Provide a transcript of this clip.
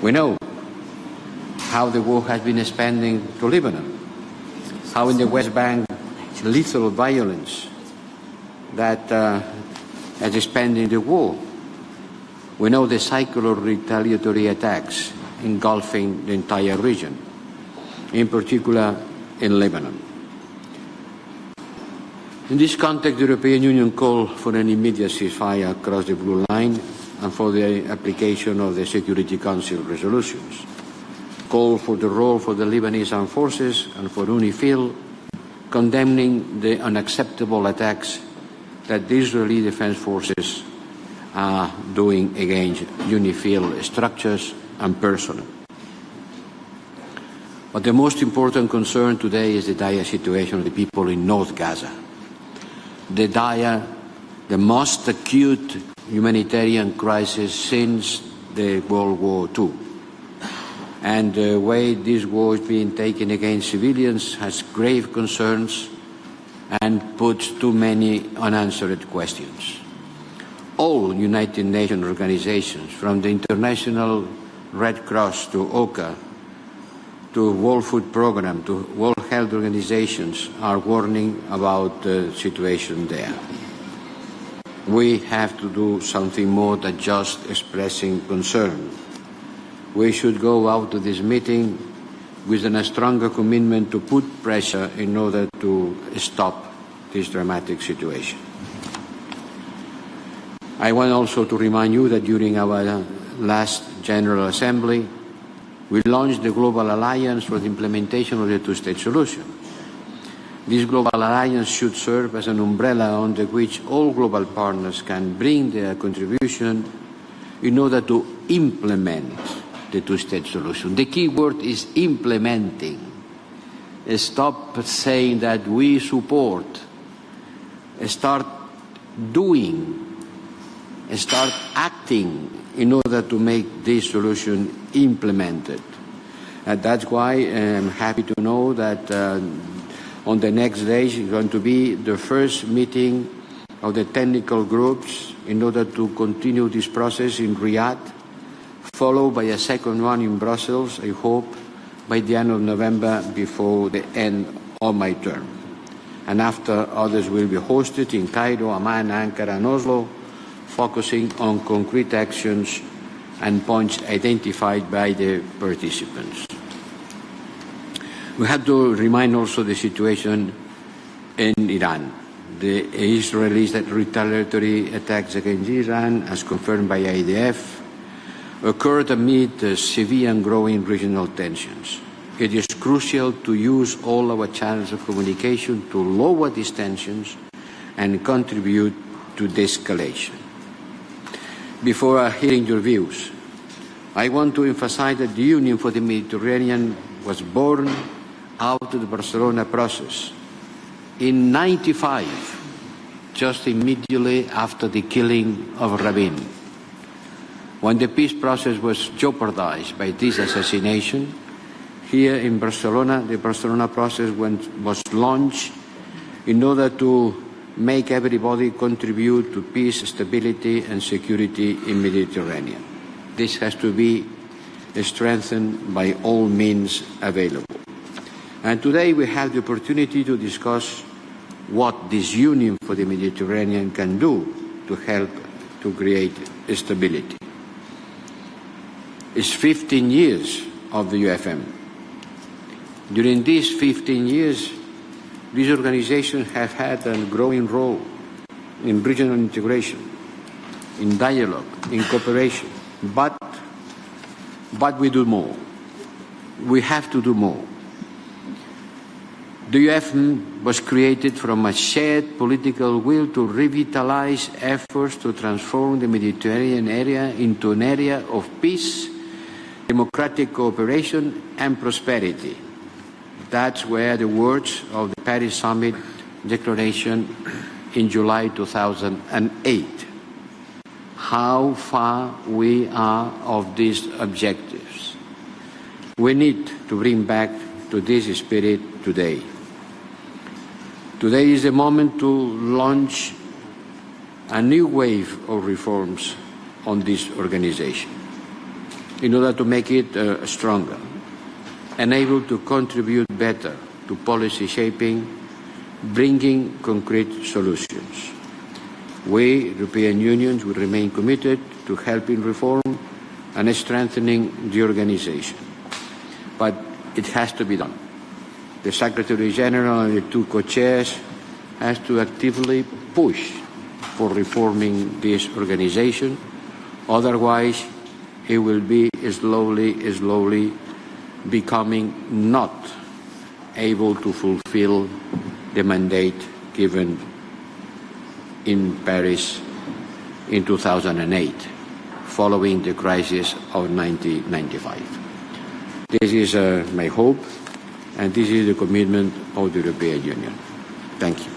We know how the war has been expanding to Lebanon, how in the West Bank lethal violence that has expanded the war. We know the cycle of retaliatory attacks engulfing the entire region, in particular in Lebanon. In this context, the European Union called for an immediate ceasefire across the blue line and for the application of the Security Council resolutions. Called for the role for the Lebanese armed forces and for UNIFIL, condemning the unacceptable attacks that the Israeli Defense Forces are doing against UNIFIL structures and personnel. But the most important concern today is the dire situation of the people in North Gaza. The most acute humanitarian crisis since the World War II. And the way this war is being taken against civilians has grave concerns and puts too many unanswered questions. All United Nations organizations, from the International Red Cross to OCHA, to World Food Programme, to World Health Organizations, are warning about the situation there. We have to do something more than just expressing concern. We should go out of this meeting with a stronger commitment to put pressure in order to stop this dramatic situation. I want also to remind you that during our last General Assembly, we launched the Global Alliance for the implementation of the two-state solution. This Global Alliance should serve as an umbrella under which all global partners can bring their contribution in order to implement the two-state solution. The key word is implementing. Stop saying that we support. Start doing. Start acting in order to make this solution implemented. And that's why I'm happy to know that on the next day is going to be the first meeting of the technical groups in order to continue this process in Riyadh, followed by a second one in Brussels, I hope, by the end of November, before the end of my term. And after, others will be hosted in Cairo, Amman, Ankara, and Oslo, focusing on concrete actions and points identified by the participants. We have to remind also the situation in Iran. The Israelis' retaliatory attacks against Iran, as confirmed by IDF, occurred amid severe and growing regional tensions. It is crucial to use all our channels of communication to lower these tensions and contribute to de-escalation. Before hearing your views, I want to emphasize that the Union for the Mediterranean was born out of the Barcelona process in '95, just immediately after the killing of Rabin. When the peace process was jeopardized by this assassination, here in Barcelona, the Barcelona process was launched in order to make everybody contribute to peace, stability and security in the Mediterranean. This has to be strengthened by all means available. And today we have the opportunity to discuss what this Union for the Mediterranean can do to help to create stability. It's 15 years of the UFM. During these 15 years, these organizations have had a growing role in regional integration, in dialogue, in cooperation. But we do more. We have to do more. The UFM was created from a shared political will to revitalize efforts to transform the Mediterranean area into an area of peace, democratic cooperation and prosperity. That's where the words of the Paris Summit Declaration in July 2008. How far we are of these objectives. We need to bring back to this spirit today. Today is the moment to launch a new wave of reforms on this organization. in order to make it stronger and able to contribute better to policy shaping, bringing concrete solutions. We, European Union, will remain committed to helping reform and strengthening the organization. But it has to be done. The Secretary General and the two co-chairs have to actively push for reforming this organization. Otherwise, it will be slowly becoming not able to fulfill the mandate given in Paris in 2008, following the crisis of 1995. This is my hope, and this is the commitment of the European Union. Thank you.